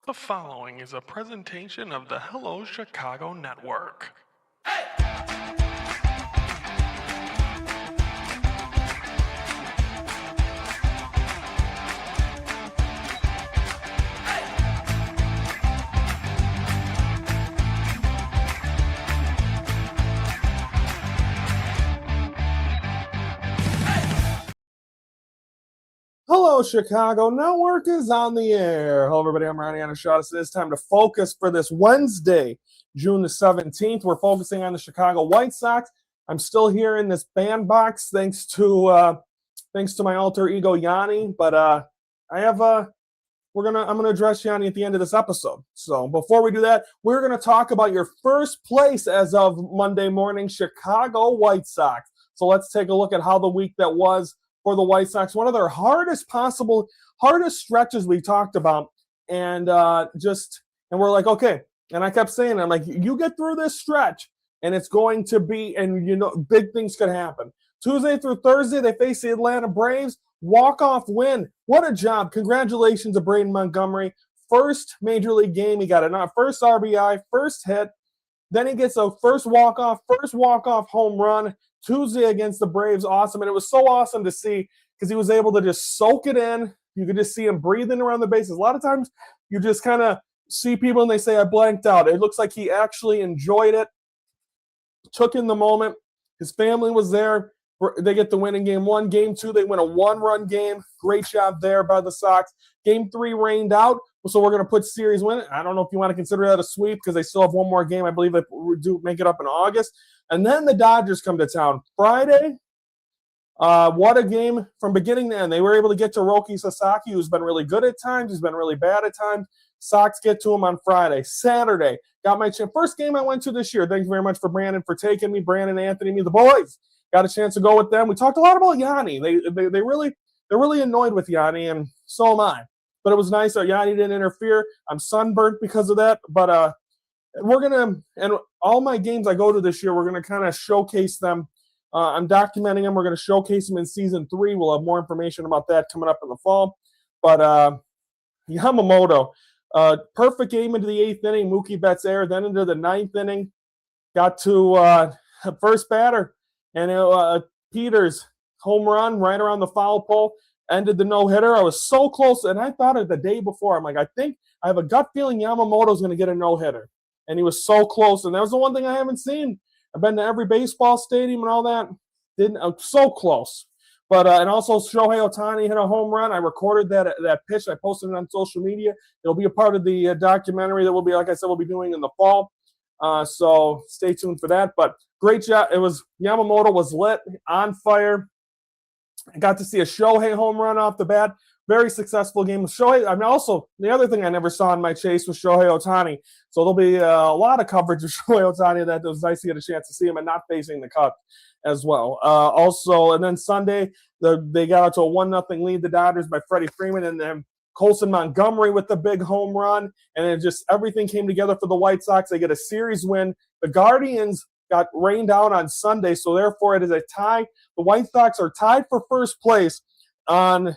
The following is a presentation of the Hello Chicago Network. Hello, Chicago Network is on the air. Hello, everybody. I'm Ronnie Anashadas. It is time to focus for this Wednesday, June the 17th. We're focusing on the Chicago White Sox. I'm still here in this bandbox thanks to my alter ego Yanni. But I'm gonna address Yanni at the end of this episode. So before we do that, we're gonna talk about your first place as of Monday morning, Chicago White Sox. So let's take a look at how the week that was for the White Sox, one of their hardest stretches we talked about, and we're like, okay. And I kept saying, I'm like, you get through this stretch, and it's going to be, and big things could happen. Tuesday through Thursday, they face the Atlanta Braves, walk-off win. What a job! Congratulations to Braden Montgomery. First major league game, he got a first RBI, first hit. Then he gets a first walk-off home run. Tuesday against the Braves, awesome. And it was so awesome to see because he was able to just soak it in. You could just see him breathing around the bases. A lot of times you just kind of see people and they say, I blanked out. It looks like he actually enjoyed it, took in the moment. His family was there. They get the win in game one. Game two, they win a one-run game. Great job there by the Sox. Game three rained out, so we're going to put series win. I don't know if you want to consider that a sweep because they still have one more game. I believe they do make it up in August. And then the Dodgers come to town. Friday, what a game from beginning to end. They were able to get to Roki Sasaki, who's been really good at times. He's been really bad at times. Sox get to him on Friday. Saturday, got my first game I went to this year. Thank you very much for Brandon for taking me. Brandon, Anthony, me, the boys. Got a chance to go with them. We talked a lot about Yanni. They're really annoyed with Yanni, and so am I. But it was nice that Yanni didn't interfere. I'm sunburnt because of that. But and all my games I go to this year, we're going to kind of showcase them. I'm documenting them. We're going to showcase them in season 3. We'll have more information about that coming up in the fall. But Yamamoto, perfect game into the 8th inning. Mookie Betts error. Then into the 9th inning, got to first batter. And Peters, home run right around the foul pole, ended the no-hitter. I was so close, and I thought it the day before. I'm like, I think I have a gut feeling Yamamoto's going to get a no-hitter. And he was so close, and that was the one thing I haven't seen. I've been to every baseball stadium and all that. So close. But and also Shohei Ohtani hit a home run. I recorded that pitch. I posted it on social media. It'll be a part of the documentary that we'll be doing in the fall. So stay tuned for that. But great job. Yamamoto was lit, on fire. I got to see a Shohei home run off the bat. Very successful game with Shohei. I mean, also, the other thing I never saw in my chase was Shohei Ohtani. So there'll be a lot of coverage of Shohei Ohtani. That was nice to get a chance to see him and not facing the Cubs as well. And then Sunday, they got out to a 1-0 lead, the Dodgers, by Freddie Freeman, and then Colson Montgomery with the big home run. And then just everything came together for the White Sox. They get a series win. The Guardians got rained out on Sunday, so therefore it is a tie. The White Sox are tied for first place on,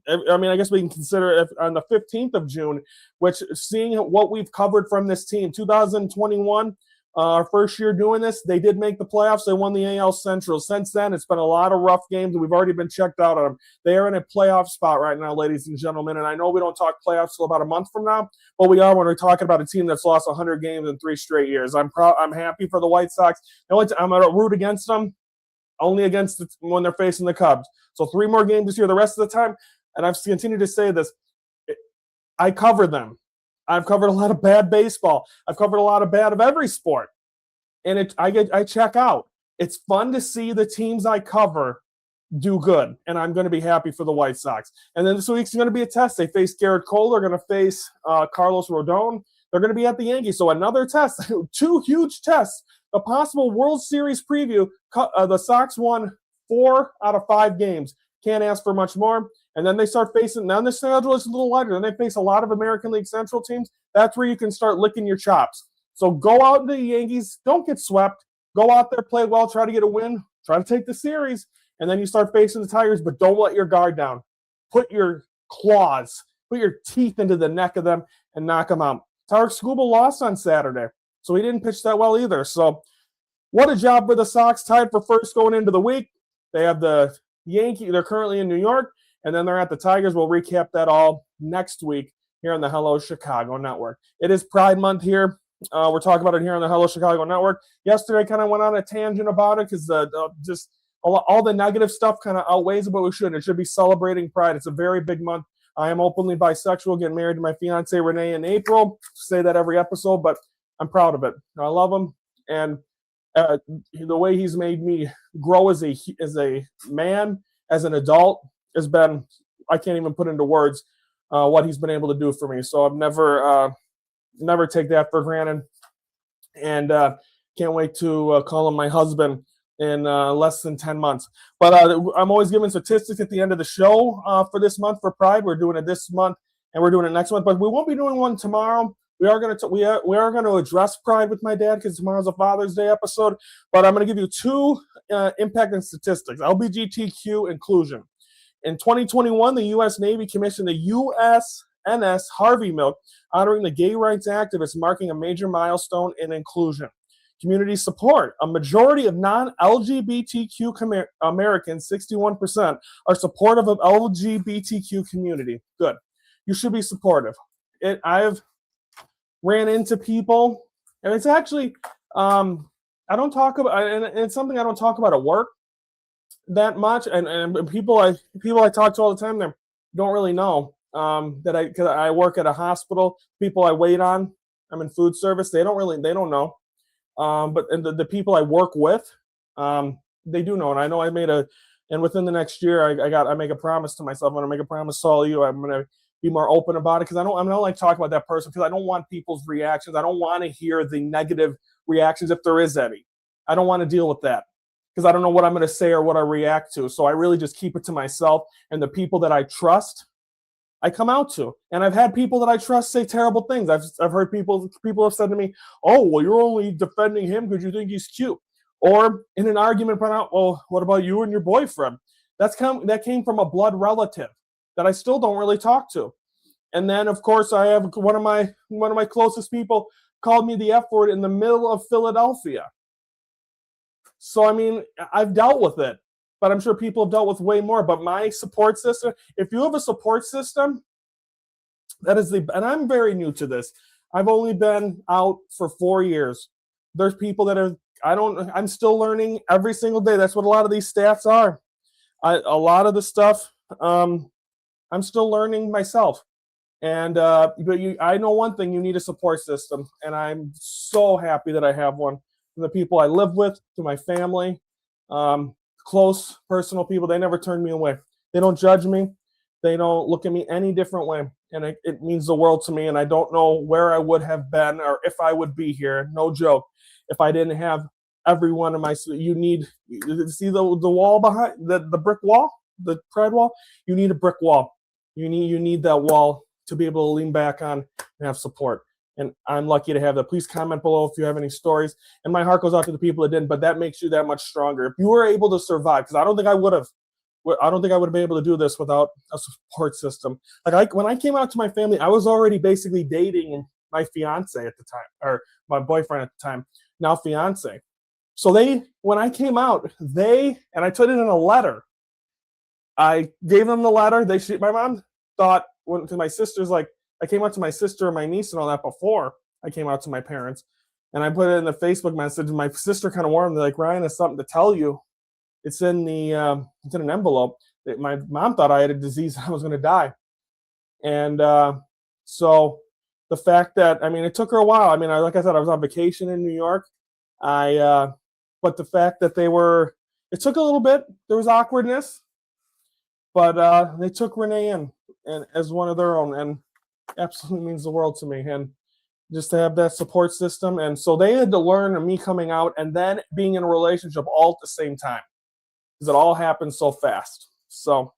I guess we can consider it on the 15th of June, which, seeing what we've covered from this team, 2021, our first year doing this, they did make the playoffs. They won the AL Central. Since then, it's been a lot of rough games, and we've already been checked out on them. They are in a playoff spot right now, ladies and gentlemen, and I know we don't talk playoffs till about a month from now, but we are when we're talking about a team that's lost 100 games in 3 straight years. I'm happy for the White Sox. I'm going to root against them, only against when they're facing the Cubs. So 3 more games this year. The rest of the time, and I've continued to say this, I cover them. I've covered a lot of bad baseball. I've covered a lot of bad of every sport. And I check out. It's fun to see the teams I cover do good. And I'm going to be happy for the White Sox. And then this week's going to be a test. They face Garrett Cole. They're going to face Carlos Rodon. They're going to be at the Yankees. So another test. 2 huge tests. The possible World Series preview. The Sox won 4 out of 5 games. Can't ask for much more. And then they start facing, now the schedule is a little lighter. Then they face a lot of American League Central teams. That's where you can start licking your chops. So go out to the Yankees. Don't get swept. Go out there, play well, try to get a win, try to take the series, and then you start facing the Tigers, but don't let your guard down. Put your claws, put your teeth into the neck of them, and knock them out. Tarek Skubal lost on Saturday, so he didn't pitch that well either. So what a job for the Sox, tied for first going into the week. They have the Yankees. They're currently in New York, and then they're at the Tigers. We'll recap that all next week here on the Hello Chicago Network. It is Pride Month here. We're talking about it here on the Hello Chicago Network. Yesterday, I kind of went on a tangent about it because just all the negative stuff kind of outweighs it, but we shouldn't. It should be celebrating Pride. It's a very big month. I am openly bisexual, getting married to my fiance Renee in April. Say that every episode, but I'm proud of it. I love him, and the way he's made me grow as a man, as an adult, has been, I can't even put into words what he's been able to do for me. So I've never take that for granted, and can't wait to call him my husband in less than 10 months. But I'm always giving statistics at the end of the show for this month for Pride. We're doing it this month, and we're doing it next month, but we won't be doing one tomorrow. We are going to address Pride with my dad because tomorrow's a Father's Day episode. But I'm going to give you two impacting statistics. LGBTQ inclusion. In 2021, the U.S. Navy commissioned the USNS Harvey Milk, honoring the gay rights activists, marking a major milestone in inclusion. Community support. A majority of non-LGBTQ Americans, 61%, are supportive of LGBTQ community. Good. You should be supportive. I've ran into people, and it's actually I don't talk about, and it's something I don't talk about at work that much, and people I talk to all the time, they don't really know because I work at a hospital. People I wait on, I'm in food service. They don't know, but the people I work with, they do know, and I know and within the next year, I make a promise to myself. I'm gonna make a promise to all of you. I'm gonna be more open about it because I don't like talking about that person because I don't want people's reactions. I don't want to hear the negative reactions if there is any. I don't want to deal with that because I don't know what I'm going to say or what I react to. So I really just keep it to myself, and the people that I trust, I come out to. And I've had people that I trust say terrible things. I've heard people have said to me, "Oh, well, you're only defending him because you think he's cute." Or in an argument, point out, "Well, what about you and your boyfriend?" That came from a blood relative that I still don't really talk to. And then, of course, I have one of my closest people called me the F word in the middle of Philadelphia. So, I mean, I've dealt with it, but I'm sure people have dealt with way more. But my support system, if you have a support system, and I'm very new to this. I've only been out for 4 years. There's people that I'm still learning every single day. That's what a lot of these stats are. A lot of the stuff, I'm still learning myself. And but I know one thing: you need a support system, and I'm so happy that I have one. From the people I live with, to my family, close personal people, they never turn me away. They don't judge me. They don't look at me any different way, and it means the world to me. And I don't know where I would have been or if I would be here. No joke. If I didn't have every one of my, you see the wall behind the brick wall, the Pride wall. You need a brick wall. You need that wall to be able to lean back on and have support. And I'm lucky to have that. Please comment below if you have any stories. And my heart goes out to the people that didn't, but that makes you that much stronger. If you were able to survive, because I don't think I would have been able to do this without a support system. When I came out to my family, I was already basically dating my fiance at the time, or my boyfriend at the time, now fiance. So when I came out, and I put it in a letter. I gave them the letter. My mom thought, to my sister's, like, I came out to my sister and my niece and all that before I came out to my parents. And I put it in the Facebook message, and my sister kind of warned me, like, "Ryan has something to tell you. It's in an envelope." My mom thought I had a disease and I was going to die. And so the fact that, I mean, it took her a while. I mean, like I said, I was on vacation in New York. But the fact that it took a little bit. There was awkwardness. But they took Renee in and as one of their own, and absolutely means the world to me. And just to have that support system. And so they had to learn of me coming out and then being in a relationship all at the same time, because it all happened so fast. So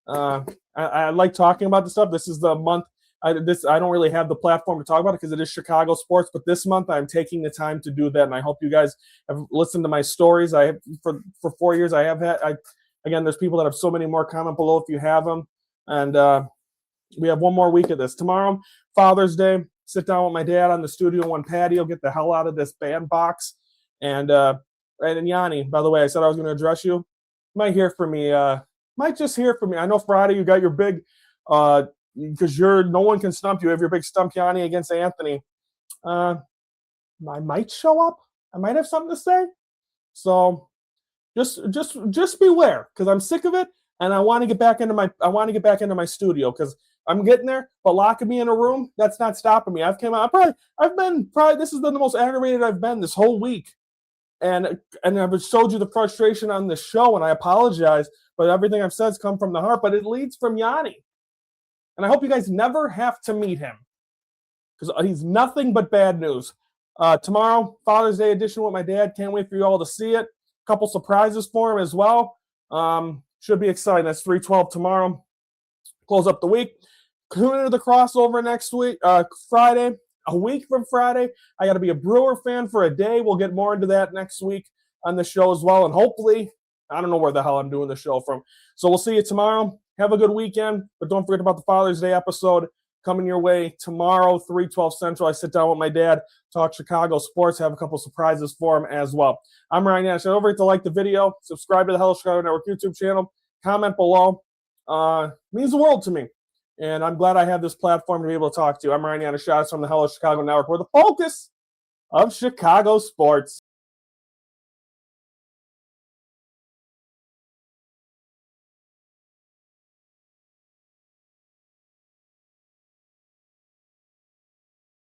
I like talking about this stuff. This is the month. I don't really have the platform to talk about it because it is Chicago sports, but this month I'm taking the time to do that, and I hope you guys have listened to my stories. I have for 4 years. I have had. Again, there's people that have so many more. Comment below if you have them, and we have one more week of this. Tomorrow, Father's Day, sit down with my dad on the Studio One patio, get the hell out of this band box. And Yanni, by the way, I said I was going to address you. You might hear from me. Might just hear from me. I know Friday you got your big, because no one can stump you. You have your big stump Yanni against Anthony. I might show up. I might have something to say. So just beware, because I'm sick of it, and I want to get back into my studio, because I'm getting there. But locking me in a room, that's not stopping me. I've been this is the most aggravated I've been this whole week, and I've showed you the frustration on the show, and I apologize, but everything I've said has come from the heart. But it leads from Yanni, and I hope you guys never have to meet him, because he's nothing but bad news. Tomorrow, Father's Day edition with my dad. Can't wait for you all to see it. Couple surprises for him as well. Should be exciting. That's 3/12 tomorrow. Close up the week. Tune into the crossover next week, Friday. A week from Friday, I got to be a Brewer fan for a day. We'll get more into that next week on the show as well. And hopefully, I don't know where the hell I'm doing the show from. So we'll see you tomorrow. Have a good weekend. But don't forget about the Father's Day episode coming your way tomorrow, 3/12 Central. I sit down with my dad, talk Chicago sports, have a couple surprises for him as well. I'm Ryan Nash. Don't forget to like the video, subscribe to the Hello Chicago Network YouTube channel, comment below. Means the world to me. And I'm glad I have this platform to be able to talk to you. I'm Ryan Nash from the Hello Chicago Network. We're the focus of Chicago sports.